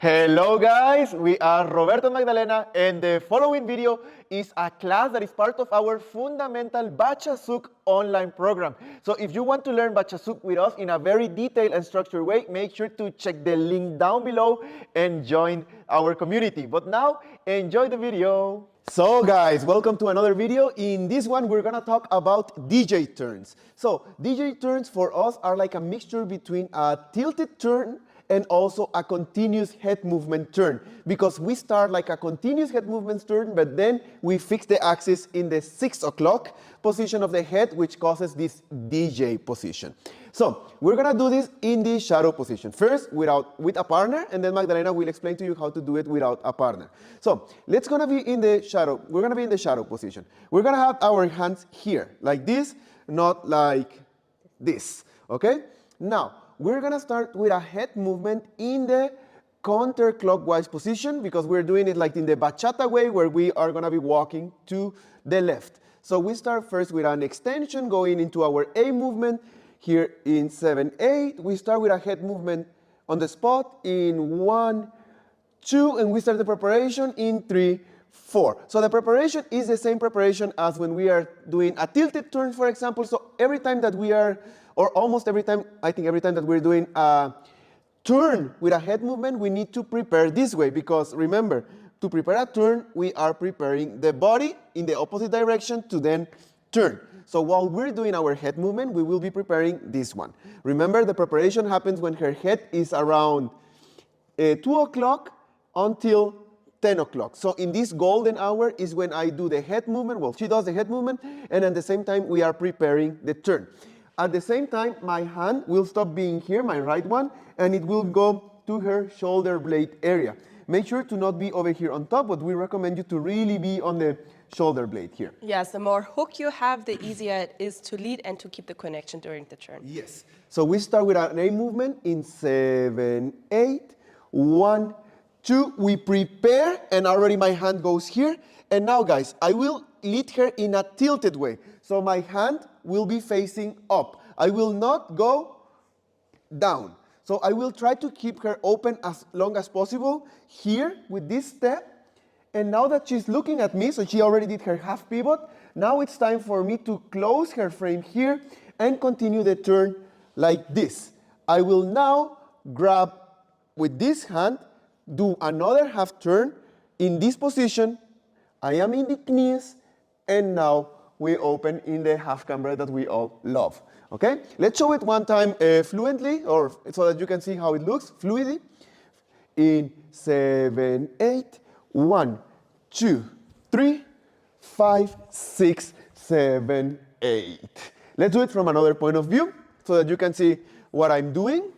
Hello guys, we are Roberto Magdalena and the following video is a class that is part of our fundamental Bachazouk online program. So if you want to learn Bachazouk with us in a very detailed and structured way, make sure to check the link down below and join our community. But now, enjoy the video. So guys, welcome to another video. In this one, we're gonna talk about DJ turns. So DJ turns for us are like a mixture between a tilted turn and also a continuous head movement turn, because we start like a continuous head movement turn, but then we fix the axis in the 6 o'clock position of the head, which causes this DJ position. So we're gonna do this in the shadow position. First with a partner, and then Magdalena will explain to you how to do it without a partner. So let's gonna be in the shadow. We're gonna be in the shadow position. We're gonna have our hands here, like this, not like this, okay? Now, we're gonna start with a head movement in the counterclockwise position, because we're doing it like in the bachata way, where we are gonna be walking to the left. So we start first with an extension going into our A movement. Here in 7/8, we start with a head movement on the spot in 1, 2, and we start the preparation in 3, 4. So the preparation is the same preparation as when we are doing a tilted turn, for example. So every time that we are, or almost every time, I think every time that we're doing a turn with a head movement, we need to prepare this way, because remember, to prepare a turn, we are preparing the body in the opposite direction to then turn. So while we're doing our head movement, we will be preparing this one. Remember, the preparation happens when her head is around 2 o'clock until 10 o'clock. So in this golden hour is when I do the head movement. Well, she does the head movement, and at the same time, we are preparing the turn. At the same time, my hand will stop being here, my right one, and it will go to her shoulder blade area. Make sure to not be over here on top, but we recommend you to really be on the shoulder blade here. Yes, the more hook you have, the easier it is to lead and to keep the connection during the turn. Yes. So we start with an A movement in 7/8. 1, 2. We prepare, and already my hand goes here. And now, guys, I will lead her in a tilted way. So my hand will be facing up. I will not go down. So I will try to keep her open as long as possible here with this step. And now that she's looking at me, so she already did her half pivot, now it's time for me to close her frame here and continue the turn like this. I will now grab with this hand, do another half turn in this position. I am in the knees, and now we open in the half camber that we all love. Okay? Let's show it one time fluently, or so that you can see how it looks fluidly. In 7/8. 1, 2, 3, 5, 6, 7, 8. Let's do it from another point of view so that you can see what I'm doing.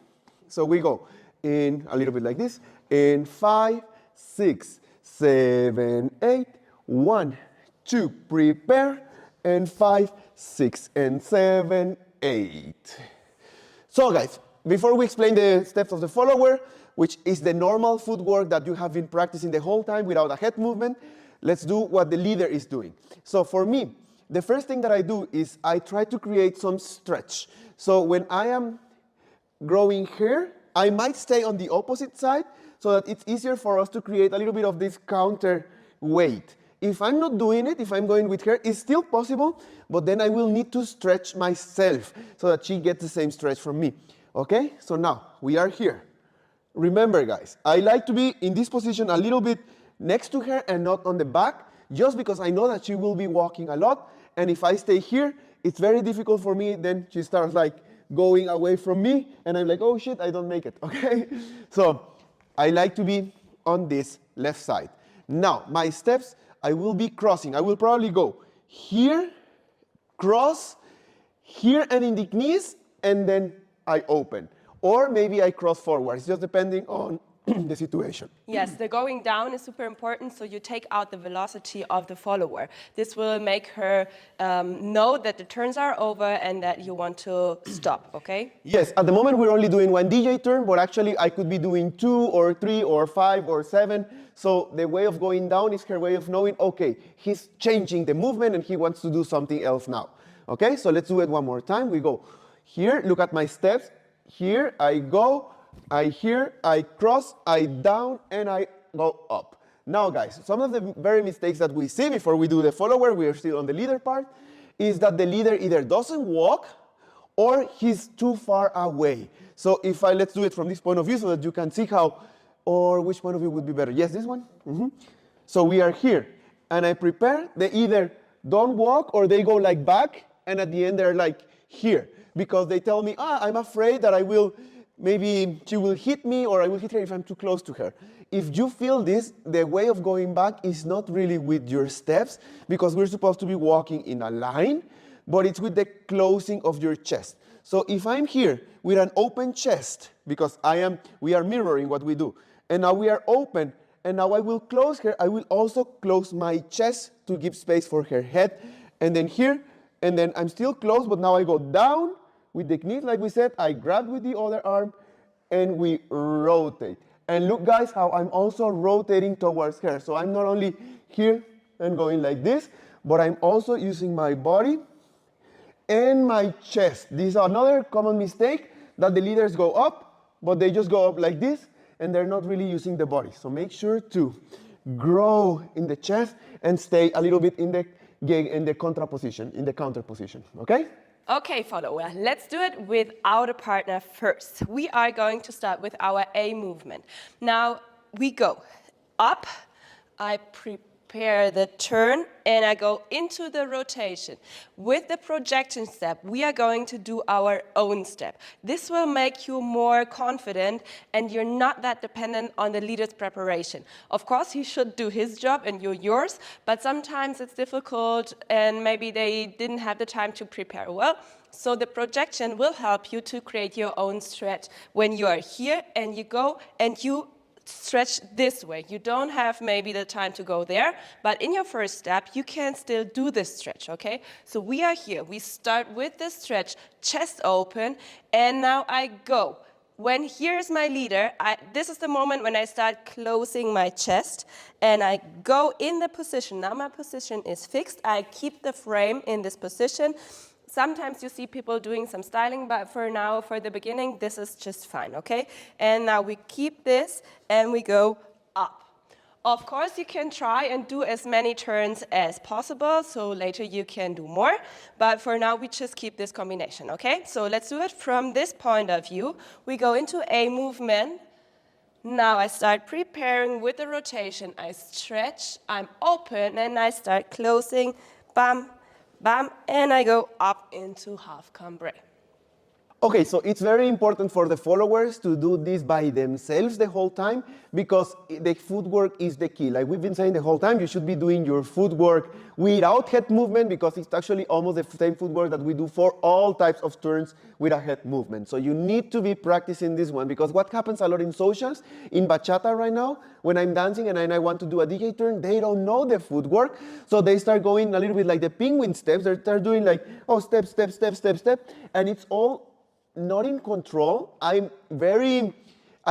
So we go in a little bit like this. In 5, 6, 7, 8. 1, 2, prepare. And 5, 6, and 7, 8. So guys, before we explain the steps of the follower, which is the normal footwork that you have been practicing the whole time without a head movement, let's do what the leader is doing. So for me, the first thing that I do is I try to create some stretch. So when I am growing here, I might stay on the opposite side so that it's easier for us to create a little bit of this counter weight. If I'm not doing it, if I'm going with her, it's still possible, but then I will need to stretch myself so that she gets the same stretch from me. Okay, so now we are here. Remember guys, I like to be in this position a little bit next to her and not on the back, just because I know that she will be walking a lot, and if I stay here, it's very difficult for me. Then she starts like going away from me, and I'm like, oh shit, I don't make it, okay? So I like to be on this left side. Now, my steps, I will be crossing. I will probably go here, cross, here and in the knees, and then I open. Or maybe I cross forward. It's just depending on the situation. Yes, the going down is super important, so you take out the velocity of the follower. This will make her know that the turns are over and that you want to stop, okay? Yes, at the moment we're only doing one DJ turn, but actually I could be doing 2 or 3 or 5 or 7. So the way of going down is her way of knowing, okay, he's changing the movement and he wants to do something else now. Okay, so let's do it one more time. We go here, look at my steps. Here I go, I here, I cross, I down, and I go up. Now guys, some of the very mistakes that we see before we do the follower, we are still on the leader part, is that the leader either doesn't walk or he's too far away. So if let's do it from this point of view so that you can see how, or which point of view would be better? Yes, this one? So we are here, and I prepare, they either don't walk or they go like back, and at the end they're like here, because they tell me, I'm afraid that maybe she will hit me or I will hit her if I'm too close to her. If you feel this, the way of going back is not really with your steps, because we're supposed to be walking in a line, but it's with the closing of your chest. So if I'm here with an open chest, because we are mirroring what we do, and now we are open, and now I will close her, I will also close my chest to give space for her head, and then here, and then I'm still closed, but now I go down with the knees, like we said, I grab with the other arm, and we rotate. And look guys, how I'm also rotating towards her. So I'm not only here and going like this, but I'm also using my body and my chest. This is another common mistake, that the leaders go up, but they just go up like this, and they're not really using the body. So make sure to grow in the chest and stay a little bit in the counter position, okay? Okay, follower, let's do it without a partner first. We are going to start with our A movement. Now, we go up, I prepare the turn, and I go into the rotation. With the projection step, we are going to do our own step. This will make you more confident, and you're not that dependent on the leader's preparation. Of course, he should do his job and you're yours, but sometimes it's difficult and maybe they didn't have the time to prepare well. So the projection will help you to create your own stretch when you are here and you go and you stretch this way. You don't have maybe the time to go there, but in your first step, you can still do this stretch, okay? So we are here. We start with this stretch, chest open, and now I go. When here's my leader, this is the moment when I start closing my chest, and I go in the position. Now my position is fixed. I keep the frame in this position. Sometimes you see people doing some styling, but for now, for the beginning, this is just fine, okay? And now we keep this, and we go up. Of course, you can try and do as many turns as possible, so later you can do more, but for now, we just keep this combination, okay? So let's do it from this point of view. We go into a movement. Now I start preparing with the rotation. I stretch, I'm open, and I start closing, bam, bam, and I go up into half cambray. Okay, so it's very important for the followers to do this by themselves the whole time, because the footwork is the key. Like we've been saying the whole time, you should be doing your footwork without head movement, because it's actually almost the same footwork that we do for all types of turns with a head movement. So you need to be practicing this one, because what happens a lot in socials, in bachata right now, when I'm dancing and I want to do a DJ turn, they don't know the footwork, so they start going a little bit like the penguin steps. They're doing like, oh, step, step, step, step, step, and it's all not in control. I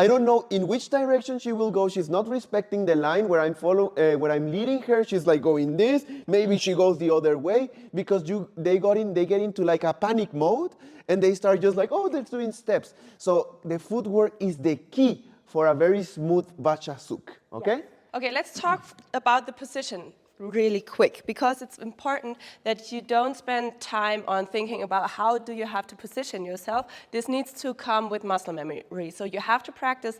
don't know in which direction she will go. She's not respecting the line where I'm leading her. She's like going this. Maybe she goes the other way, because they get into like a panic mode, and they start just like, oh, they're doing steps. So the footwork is the key for a very smooth bachazouk. Okay? Yeah. Okay, let's talk about the position really quick, because it's important that you don't spend time on thinking about how do you have to position yourself. This needs to come with muscle memory. So you have to practice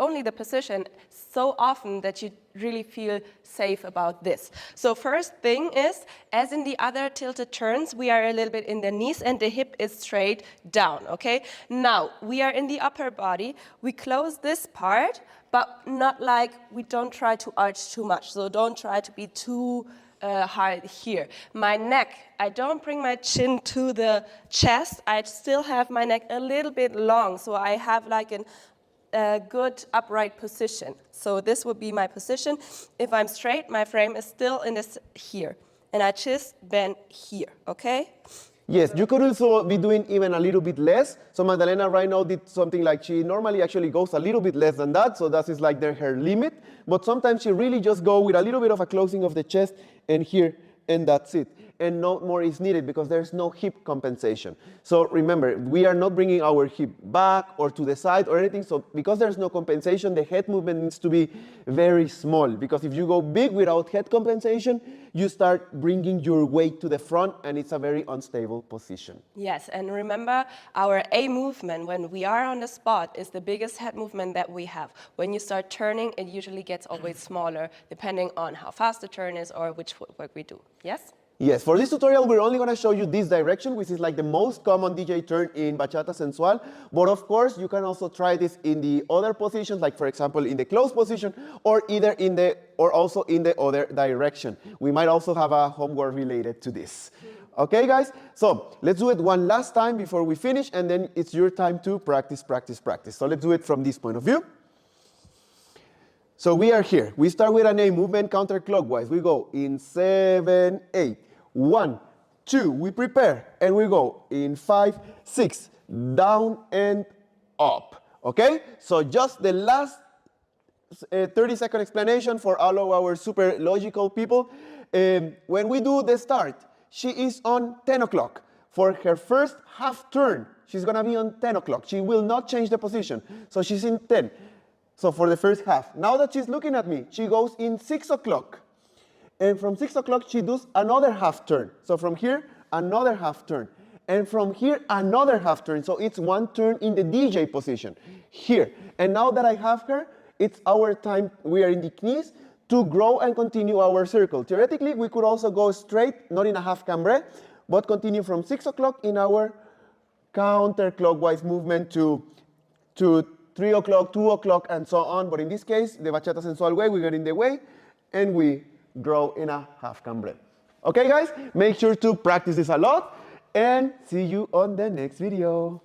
only the position so often that you really feel safe about this. So first thing is, as in the other tilted turns, we are a little bit in the knees and the hip is straight down, okay? Now, we are in the upper body. We close this part, but not like we don't try to arch too much. So don't try to be too hard here. My neck, I don't bring my chin to the chest. I still have my neck a little bit long, so I have like a good upright position. So this would be my position. If I'm straight, my frame is still in this here. And I just bend here, okay? Yes, you could also be doing even a little bit less. So Magdalena right now did something like she normally actually goes a little bit less than that, so that is like her limit. But sometimes she really just go with a little bit of a closing of the chest and here, and that's it. and no more is needed because there's no hip compensation. So remember, we are not bringing our hip back or to the side or anything. So because there's no compensation, the head movement needs to be very small, because if you go big without head compensation, you start bringing your weight to the front and it's a very unstable position. Yes, and remember, our A movement when we are on the spot is the biggest head movement that we have. When you start turning, it usually gets always smaller, depending on how fast the turn is or which footwork we do. Yes? Yes, for this tutorial, we're only going to show you this direction, which is like the most common DJ turn in Bachata Sensual. But of course, you can also try this in the other positions, like for example, in the close position, or also in the other direction. We might also have a homework related to this. Okay, guys? So let's do it one last time before we finish, and then it's your time to practice, practice, practice. So let's do it from this point of view. So we are here. We start with an A movement counterclockwise. We go in 7, 8. 1, 2. We prepare. And we go in 5, 6. Down and up. Okay? So just the last 30-second explanation for all of our super logical people. When we do the start, she is on 10 o'clock. For her first half turn, she's going to be on 10 o'clock. She will not change the position. So she's in 10. So for the first half. Now that she's looking at me, she goes in 6 o'clock. And from 6 o'clock, she does another half turn. So from here, another half turn. And from here, another half turn. So it's one turn in the DJ position here. And now that I have her, it's our time, we are in the knees, to grow and continue our circle. Theoretically, we could also go straight, not in a half cambre, but continue from 6 o'clock in our counterclockwise movement to 3 o'clock, 2 o'clock, and so on. But in this case, the Bachata Sensual way, we get in the way, and we grow in a half cambre. Okay, guys? Make sure to practice this a lot, and see you on the next video.